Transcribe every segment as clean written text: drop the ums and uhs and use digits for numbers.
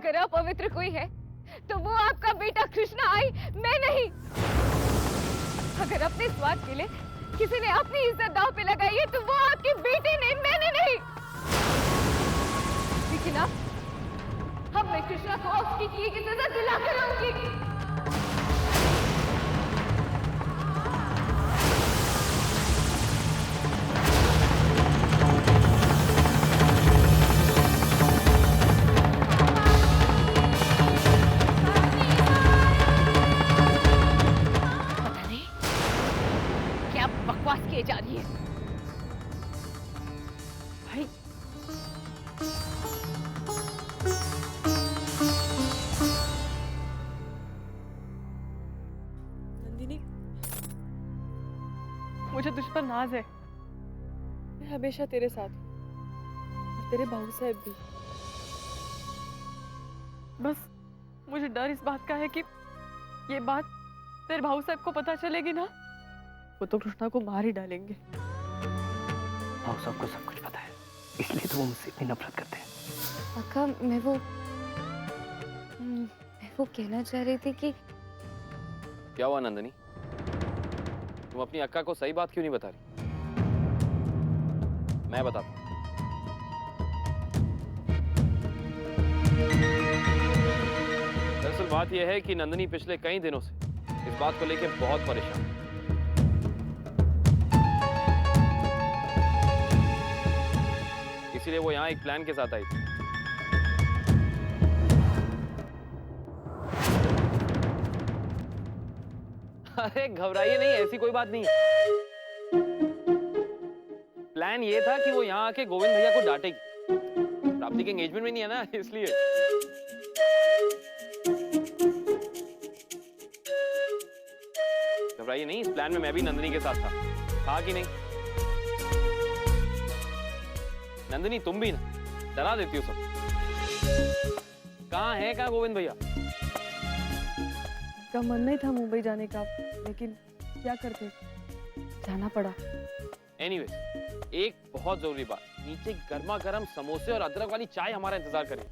अगर अपवित्र कोई है तो वो आपका बेटा कृष्णा आई, मैं नहीं। अगर अपने स्वार्थ के लिए किसी ने अपनी इज्जत दांव पे लगाई है तो वो आपके बेटे ने, मैंने नहीं। लेकिन अब मैं कृष्णा को उसकी किए की सजा दिलाकर रहूंगी। किए जा रही है भाई। नंदिनी, मुझे तुझ पर नाज है। मैं हमेशा तेरे साथ हूँ और तेरे भाऊ साहब भी। बस मुझे डर इस बात का है कि ये बात तेरे भाऊ साहब को पता चलेगी ना, वो तो कृष्णा को मार ही डालेंगे। भाऊ साहब को सब कुछ पता है, इसलिए तो वो मुझसे इतनी नफरत करते हैं। अक्का, मैं वो कहना चाह रही थी कि क्या हुआ नंदिनी, तुम अपनी अक्का को सही बात क्यों नहीं बता रही? मैं बताता हूं। दरअसल बात यह है कि नंदिनी पिछले कई दिनों से इस बात को लेकर बहुत परेशान है। इसीलिए वो यहाँ एक प्लान के साथ आई थी। अरे घबराइए नहीं, ऐसी कोई बात नहीं है। प्लान ये था कि वो यहाँ आके गोविंद भैया को डांटेगी। प्राप्ति के एंगेजमेंट में नहीं है ना, इसलिए। घबराइए नहीं, इस प्लान में मैं भी नंदिनी के साथ था कि नहीं? नंदिनी तुम भी ना डरा देती हो सब। कहाँ गोविंद भैया? का मन नहीं था मुंबई जाने का, लेकिन क्या करते, जाना पड़ा। एनीवेज, एक बहुत जरूरी बात, नीचे गर्मा गर्म समोसे और अदरक वाली चाय हमारा इंतजार करें।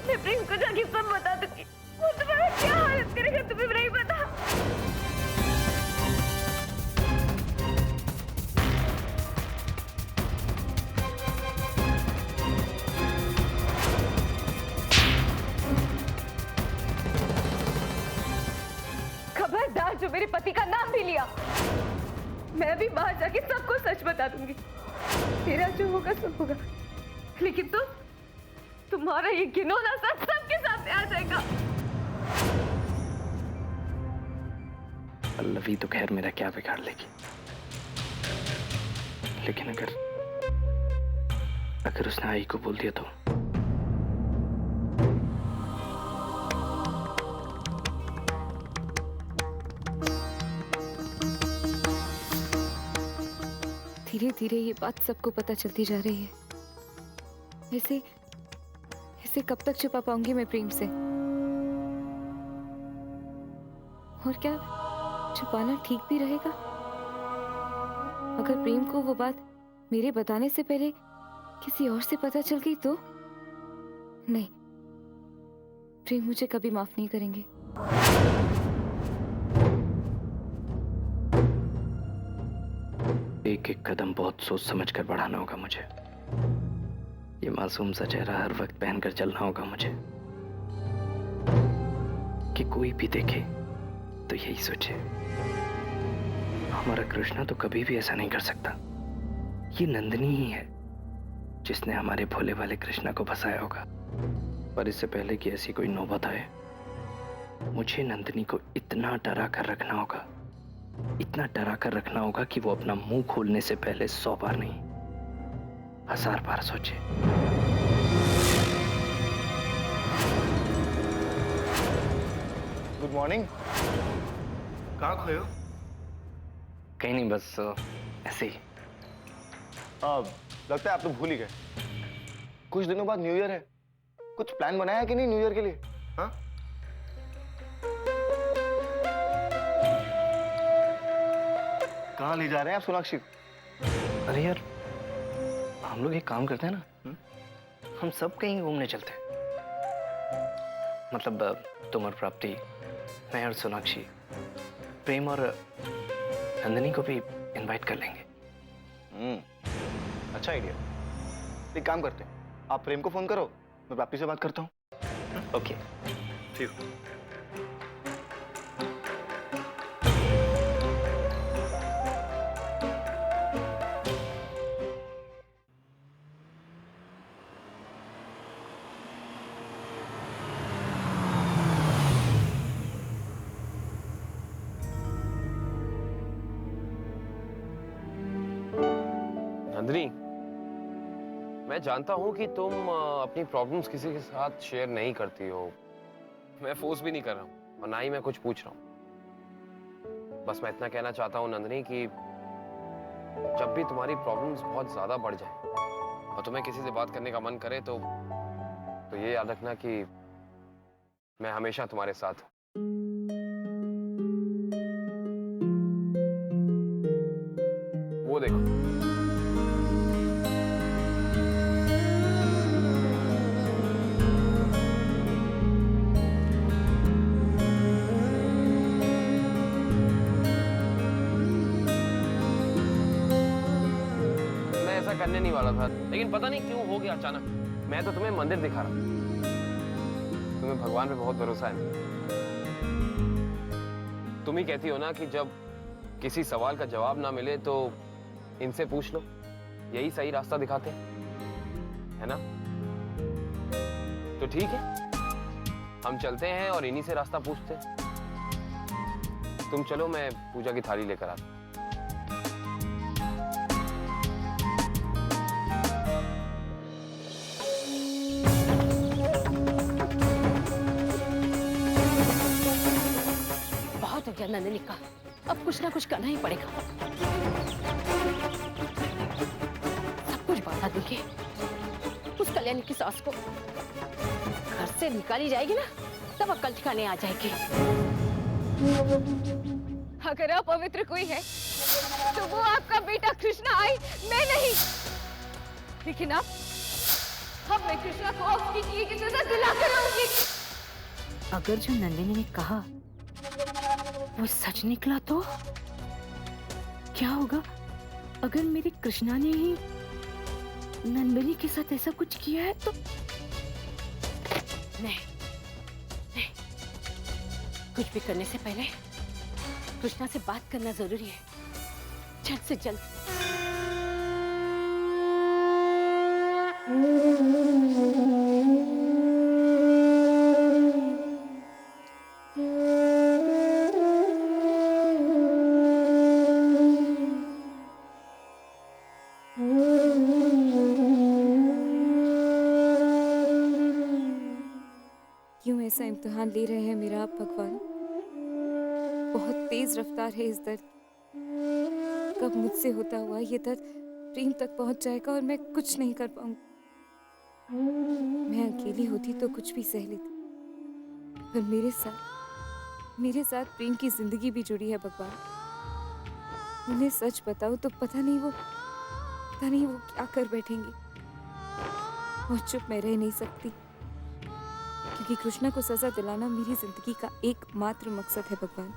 मैं प्रिंस को जाके सब बता दूंगी। वो तुम्हारा क्या हालत करेगा तुम्हें नहीं पता। खबरदार जो मेरे पति का नाम भी लिया, मैं भी बाहर जाके सबको सच बता दूंगी। तेरा जो होगा सब होगा, लेकिन तुम्हारा ये घिनौना सच सबके सामने आ जाएगा। पल्लवी तो खैर मेरा क्या बिगाड़ लेगी, लेकिन अगर उसने आई को बोल दिया तो धीरे धीरे ये बात सबको पता चलती जा रही है। ऐसे कब तक छुपा पाऊंगी मैं प्रेम से? और क्या छुपाना ठीक भी रहेगा? अगर प्रेम को वो बात मेरे बताने से पहले किसी और से पता चल गई तो? नहीं, प्रेम मुझे कभी माफ नहीं करेंगे। एक एक कदम बहुत सोच समझ कर बढ़ाना होगा मुझे। ये मासूम सा चेहरा हर वक्त पहनकर चलना होगा मुझे, कि कोई भी देखे तो यही सोचे हमारा कृष्णा तो कभी भी ऐसा नहीं कर सकता। ये नंदिनी ही है जिसने हमारे भोले वाले कृष्णा को फंसाया होगा। पर इससे पहले कि ऐसी कोई नौबत आए, मुझे नंदिनी को इतना डरा कर रखना होगा, इतना डरा कर रखना होगा कि वो अपना मुंह खोलने से पहले 100 बार नहीं 1000 बार सोचे। Good morning. कहाँ खोए हो? कहीं नहीं, बस ऐसे ही। लगता है आप तो भूल ही गए, कुछ दिनों बाद न्यू ईयर है। कुछ प्लान बनाया है कि नहीं न्यू ईयर के लिए? हाँ? कहाँ ले जा रहे हैं आप सोनाक्षी? अरे यार, हम लोग एक काम करते हैं ना, हम सब कहीं घूमने चलते हैं। मतलब तुम और प्राप्ति, मैं और सोनाक्षी, प्रेम और नंदिनी को भी इनवाइट कर लेंगे। अच्छा आइडिया। एक काम करते हैं, आप प्रेम को फोन करो, मैं प्राप्ति से बात करता हूँ। ओके, ठीक। नंदिनी, मैं जानता हूं कि तुम अपनी प्रॉब्लम्स किसी के साथ शेयर नहीं करती हो। मैं फोर्स भी नहीं कर रहा हूं और ना ही मैं कुछ पूछ रहा हूं। बस मैं इतना कहना चाहता हूं नंदिनी कि जब भी तुम्हारी प्रॉब्लम्स बहुत ज्यादा बढ़ जाए और तुम्हें किसी से बात करने का मन करे तो ये याद रखना कि मैं हमेशा तुम्हारे साथ हूं। वो देखो, करने नहीं वाला था, लेकिन पता नहीं क्यों हो गया अचानक। मैं तो तुम्हें मंदिर दिखा रहा हूं। तुम्हें भगवान पे बहुत भरोसा है। तुम ही कहती हो ना कि जब किसी सवाल का जवाब ना मिले तो इनसे पूछ लो, यही सही रास्ता दिखाते हैं, है ना? तो ठीक है, हम चलते हैं और इन्हीं से रास्ता पूछते हैं। तुम चलो, मैं पूजा की थाली लेकर आता हूं। नंदिनी का अब कुछ ना कुछ करना ही पड़ेगा। सब कुछ बता दूंगी। उस कल्याणी की सास को घर से निकाली जाएगी ना, तब अक्ल ठिकाने आ जाएगी। अगर अपवित्र कोई है तो वो आपका बेटा कृष्णा आई, मैं नहीं। लेकिन अब मैं कृष्णा को उसकी किए की सजा दिला कर रहूंगी। अगर जो नंदिनी ने कहा वो सच निकला तो क्या होगा? अगर मेरे कृष्णा ने ही नंदिनी के साथ ऐसा कुछ किया है तो नहीं, कुछ भी करने से पहले कृष्णा से बात करना जरूरी है, जल्द से जल्द। क्यों ऐसा इम्तिहान ले रहे हैं मेरा आप भगवान? बहुत तेज रफ्तार है इस दर्द। कब मुझसे होता हुआ ये दर्द प्रेम तक पहुंच जाएगा और मैं कुछ नहीं कर पाऊंगी। मैं अकेली होती तो कुछ भी सह लेती, पर मेरे साथ प्रेम की जिंदगी भी जुड़ी है भगवान। उन्हें सच बताऊं तो पता नहीं वो क्या कर बैठेंगे। और चुप मैं रह नहीं सकती, क्योंकि कृष्णा को सजा दिलाना मेरी जिंदगी का एकमात्र मकसद है भगवान।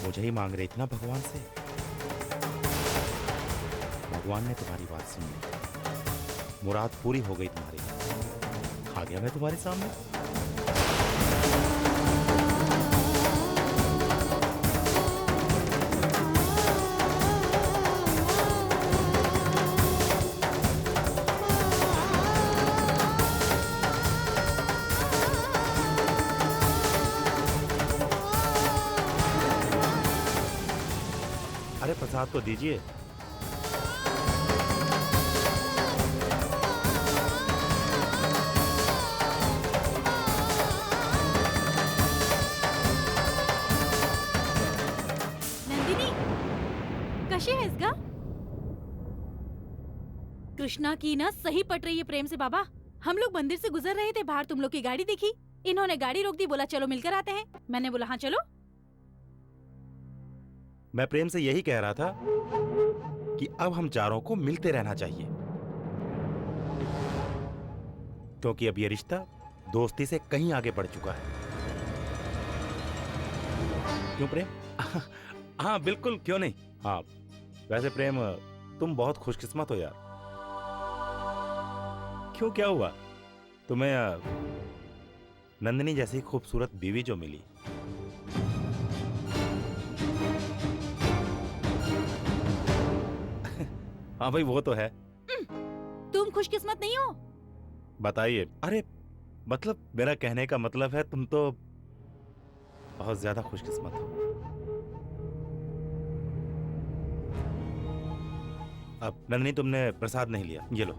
मुझे ही मांग रही थी ना भगवान से। भगवान ने तुम्हारी बात सुन ली, मुराद पूरी हो गई तुम्हारी। आ गया मैं तुम्हारे सामने। साथ तो दीजिए। नंदिनी कशी आहेस ग? कृष्णा की ना सही पट रही है प्रेम से बाबा। हम लोग मंदिर से गुजर रहे थे, बाहर तुम लोग की गाड़ी दिखी, इन्होंने गाड़ी रोक दी, बोला चलो मिलकर आते हैं। मैंने बोला हाँ चलो। मैं प्रेम से यही कह रहा था कि अब हम चारों को मिलते रहना चाहिए, क्योंकि अब ये रिश्ता दोस्ती से कहीं आगे बढ़ चुका है। क्यों प्रेम? हाँ बिल्कुल, क्यों नहीं। हाँ वैसे प्रेम, तुम बहुत खुशकिस्मत हो यार। क्यों, क्या हुआ? तुम्हें नंदिनी जैसी खूबसूरत बीवी जो मिली। हाँ भाई वो तो है। तुम खुशकिस्मत नहीं हो? बताइए। अरे मतलब मेरा कहने का मतलब है तुम तो बहुत ज्यादा खुशकिस्मत हो। अब नंदिनी तुमने प्रसाद नहीं लिया, ये लो।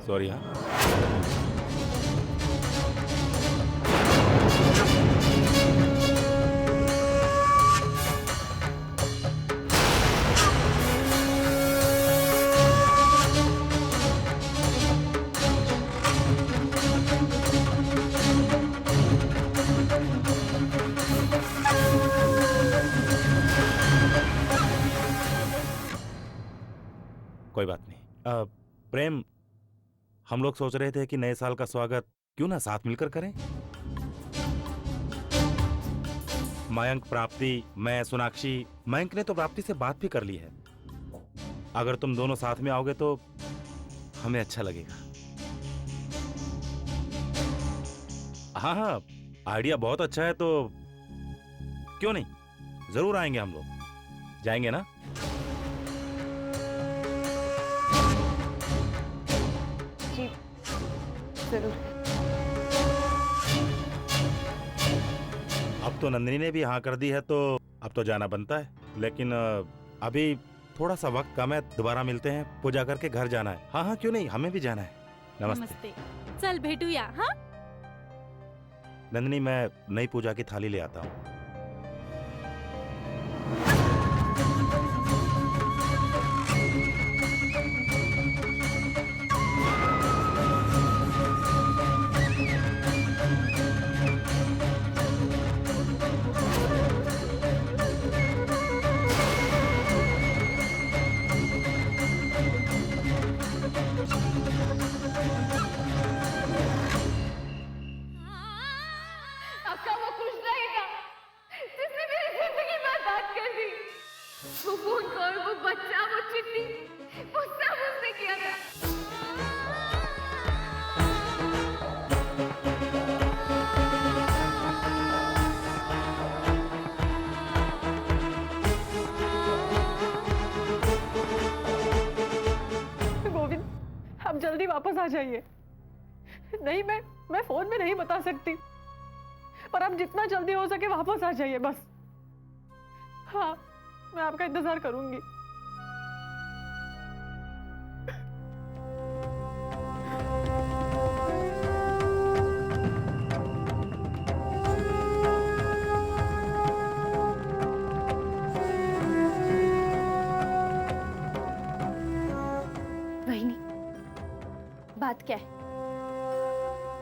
सॉरी। हाँ कोई बात नहीं। प्रेम, हम लोग सोच रहे थे कि नए साल का स्वागत क्यों ना साथ मिलकर करें। मयंक, प्राप्ति, मैं, सोनाक्षी। मयंक ने तो प्राप्ति से बात भी कर ली है। अगर तुम दोनों साथ में आओगे तो हमें अच्छा लगेगा। हाँ हाँ, आइडिया बहुत अच्छा है, तो क्यों नहीं, जरूर आएंगे हम लोग। जाएंगे ना? जरूर। अब तो नंदिनी ने भी हाँ कर दी है, तो अब तो जाना बनता है। लेकिन अभी थोड़ा सा वक्त कम है, दोबारा मिलते हैं। पूजा करके घर जाना है। हाँ हाँ क्यों नहीं, हमें भी जाना है। नमस्ते। चल भेटूया। हाँ नंदिनी, मैं नई पूजा की थाली ले आता हूँ। आपका वो कृष्णा ही था जिसने मेरी जिंदगी बर्बाद कर दी। वो फोन कॉल, वो बच्चा, वो चिट्ठी, वो सब उसने किया था। गोविंद, आप जल्दी वापस आ जाइए। नहीं, मैं फोन में नहीं बता सकती, पर आप जितना जल्दी हो सके वापस आ जाइए बस। हाँ, मैं आपका इंतजार करूंगी। वहिनी, बात क्या है?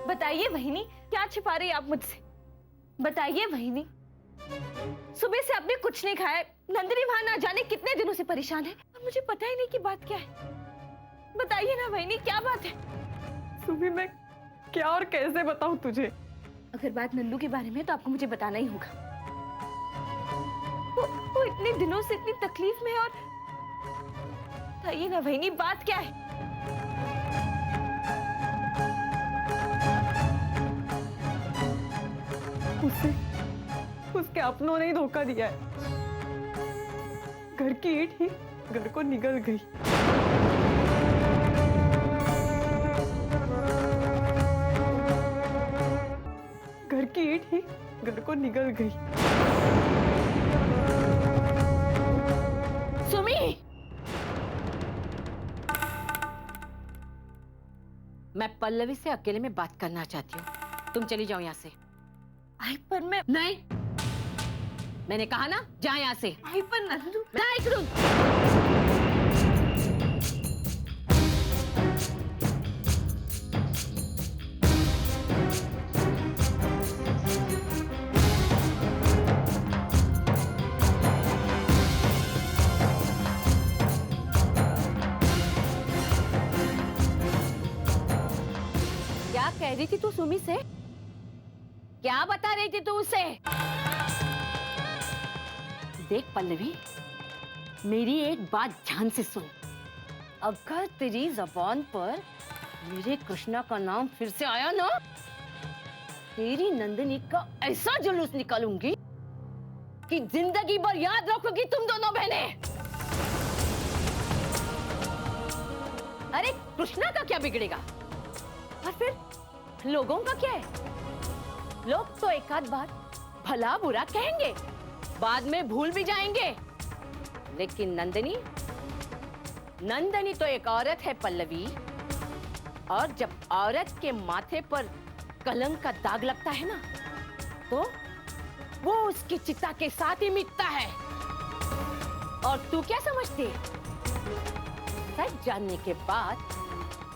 बताइए वहिनी, क्या छिपा रही है आप मुझसे? बताइए वहिनी। सुबह से आपने कुछ नहीं खाया, नंदिनी वहां ना जाने कितने दिनों से परेशान है और मुझे पता ही नहीं कि बात क्या है। बताइए ना वहिनी, क्या बात है? सुबह मैं क्या और कैसे बताऊं तुझे? अगर बात नंदू के बारे में तो आपको मुझे बताना ही होगा। वो इतने दिनों से इतनी तकलीफ में है, और बताइए ना वहिनी, बात क्या है? उसे उसके अपनों ने ही धोखा दिया है। घर की ईंट ही घर को निगल गई। घर की ईंट ही घर को निगल गई। सुमी, मैं पल्लवी से अकेले में बात करना चाहती हूँ। तुम चली जाओ यहाँ से। आई पर मैं नहीं, मैंने कहा ना, जा यहाँ से। आई पर नंदू क्या कह रही थी तू सुमी से? क्या बता रही थी तू उसे? देख पल्लवी, मेरी एक बात ध्यान से सुन। अगर तेरी जबान पर मेरे कृष्णा का नाम फिर से आया ना, तेरी नंदिनी का ऐसा जुलूस निकालूंगी कि जिंदगी भर याद रखोगी तुम दोनों बहनें। अरे कृष्णा का क्या बिगड़ेगा? और फिर लोगों का क्या है? लोग तो एक आध बार भला बुरा कहेंगे, बाद में भूल भी जाएंगे, लेकिन नंदिनी तो एक औरत है पल्लवी। और जब औरत के माथे पर कलंक का दाग लगता है ना, तो वो उसकी चिता के साथ ही मिटता है। और तू क्या समझती है? सच जानने के बाद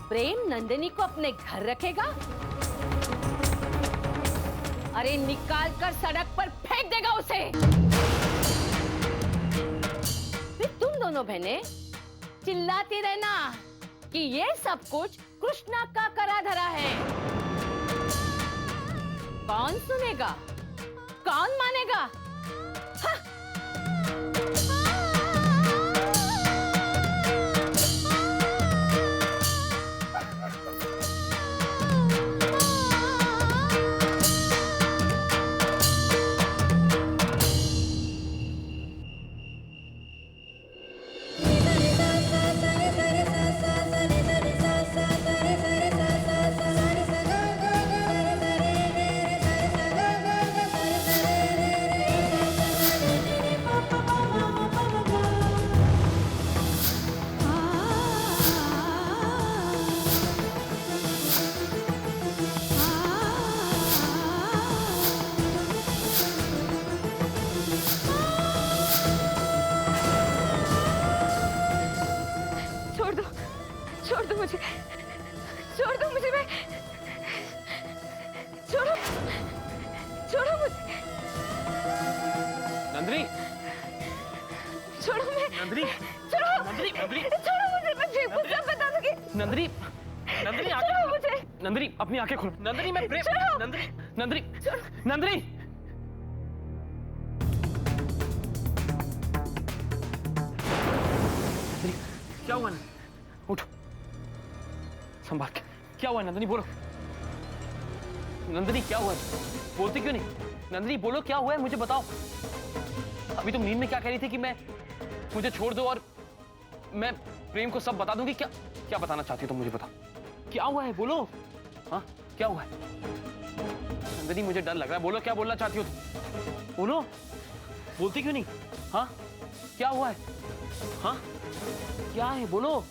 प्रेम नंदिनी को अपने घर रखेगा? अरे निकाल कर सड़क पर फेंक देगा उसे। फिर तुम दोनों बहनें चिल्लाती रहना कि ये सब कुछ कृष्णा का करा धरा है। कौन सुनेगा? कौन मानेगा? हाँ। छोड़ दो मुझे, मैं छोड़ो मुझे। नंदिनी, छोड़ो नंदिनी, छोड़ो नंदिनी, छोड़ो मुझे, मैं प्रेम को सब बता दूंगी। नंदिनी, छोड़ो मुझे। नंदिनी अपनी आंखें खोलो। नंदिनी मैं प्रेम। नंदिनी, क्या हुआ? उठो, संभाल के। क्या हुआ नंदिनी, बोलो। नंदिनी क्या हुआ? बोलती क्यों नहीं? नंदिनी बोलो, क्या हुआ है मुझे बताओ। अभी तुम नींद में क्या कह रही थी कि मुझे छोड़ दो और मैं प्रेम को सब बता दूंगी। क्या बताना चाहती हो तुम, मुझे बताओ। क्या हुआ है, बोलो। हाँ, क्या हुआ है? नंदिनी मुझे डर लग रहा है, बोलो क्या बोलना चाहती हो तुम, बोलो। बोलती क्यों नहीं? हाँ, क्या हुआ है? हाँ, क्या है, बोलो।